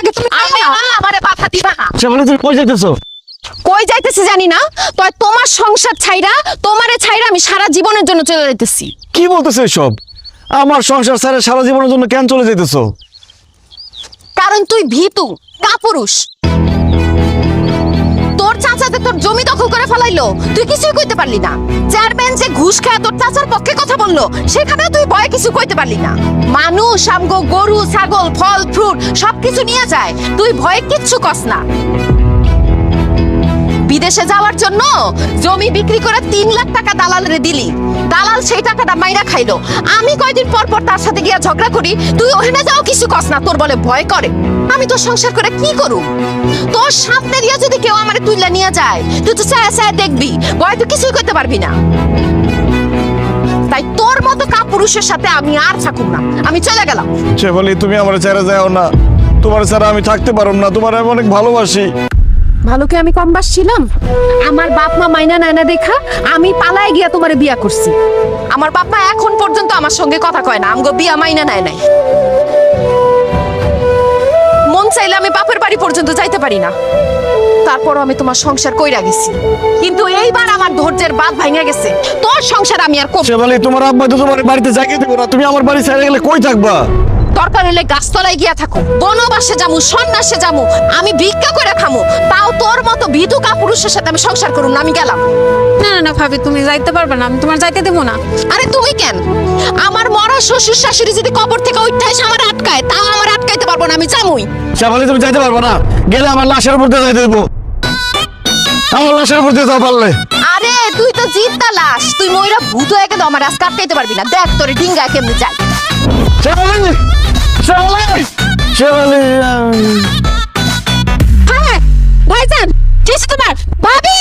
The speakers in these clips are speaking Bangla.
আগে তুমি আমারে বাধা দিবা না। শেফালি তুমি কই যাইতেছো? কই যাইতেছি জানি না, তয় তোমার সংসার ছাইরা তোমারে ছাইরা আমি সারা জীবনের জন্য চলে যাইতেছি। কি বলতেছো এসব? আমার সংসার ছেড়ে সারা জীবনের জন্য কেন চলে যাইতেছো? কারণ তুই ভীতু কাপুরুষ। তোর চাচাতে তোর জমি দখল করে ফেলাইলো, তুই কিছুই কইতে পারলি না। চেয়ারম্যান যে ঘুষ খায় তোর চাচার পক্ষে কথা বললো, সেখানে তুই ভয়ে কিছু কইতে পারলি না। মানুষ আমগো গরু ছাগল ফল ফ্রুট সবকিছু নিয়ে যায়, তুই ভয়ে কিচ্ছু কস না। বিদেশে যাওয়ার জন্য জমি বিক্রি করে 3 লাখ টাকা দালালরে দিলি, দালাল সেই টাকাটা মাইরা খাইলো। আমি কয়দিন পর পর তার সাথে গিয়া ঝগড়া করি, তুই ওখানে যাও কিছু কস না, তোর বলে ভয় করে। আমি তো সংসার করে কি করু? তোর সামনে দিয়া যদি কেউ আমারে তুইলা নিয়ে যায়, তুই তো চায় চায় দেখবি, ভয় তুই কিছুই করতে পারবি না। তাই তোর মতো কাপুরুষের সাথে আমি আর থাকুম না, আমি চলে গেলাম। শেফালি তুমি আমার ছেড়ে যাও না, তোমার ছাড়া আমি থাকতে পারব না, তোমার আমি অনেক ভালোবাসি। ভালোকে আমি কম বাসছিলাম? আমার বাপ মা মাইনা নায়না দেখা আমি পালায় গিয়া তোমারে বিয়া করছি। আমার বাপ মা এখন পর্যন্ত আমার সঙ্গে কথা কয় না, আমগো বিয়া মাইনা নেয় নাই। মন চাইলে আমি বাপের বাড়ি পর্যন্ত যাইতে পারি না, তারপরও আমি তোমার সংসার কইরা গেছি। কিন্তু এইবার আমার ধৈর্যের বাঁধ ভাঙা গেছে, তোর সংসার আমি আর করব। শেফালি তোমার আব্বা তো তোমার বাড়িতে যাইতে দেবো না, তুমি আমার বাড়ি ছেড়ে গেলে কই থাকবা? দরকার হলে গাছতলায় গিয়া থাকো, বনবাসে যামু, সন্ন্যাসে যামু, আমি ভিক্ষা করে খামু, তাও তোর মতো ভীতু কাপুরুষের সাথে আমি সংসার করুম না। আমি গেলাম। না না না ভাবি, তুমি যাইতে পারবে না, আমি তোমার যাইতে দেবো না। আরে তুমি কেন? আমার মরা শ্বশুর শাশুড়ি যদি কবর থেকে উঠতে এসে আমার আটকায়, তাও আমার আটকাইতে পারবো না, আমি যামুই। শেফালি তুমি যাইতে পারবো না, গেলে আমার লাশের উপর দিয়ে যাইতে দেবো, আমার লাশের উপর দিয়ে যাও পারলে। আরে তুই তো জিদ্দা লাশ, তুই ময়রা ভূত হয়ে গেলে আমার আজকে আটকাইতে পারবি না। দেখ তোরে ডিঙ্গায় কেমনে যায়। শেফালি শেফালি শেফালি হ্যাঁ ভাইজান, কি হইছে তোমার? ভাবি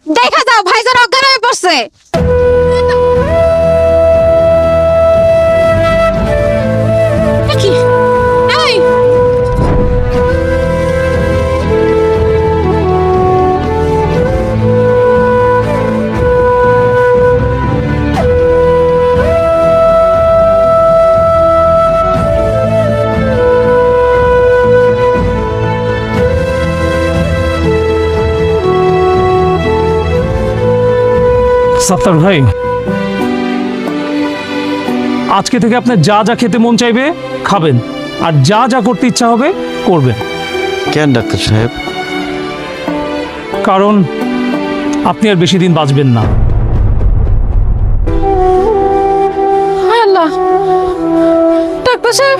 দেখা যাও, ভাইজান অজ্ঞান হয়ে পড়ছে। কি? এই সাত্তার ভাই, আজকে থেকে আপনার যা যা খেতে মন চাইবে খাবেন, আর যা যা করতে ইচ্ছা হবে করবেন। কেন ডাক্তার সাহেব? কারণ আপনি আর বেশি দিন বাঁচবেন না। আল্লাহ, ডাক্তার সাহেব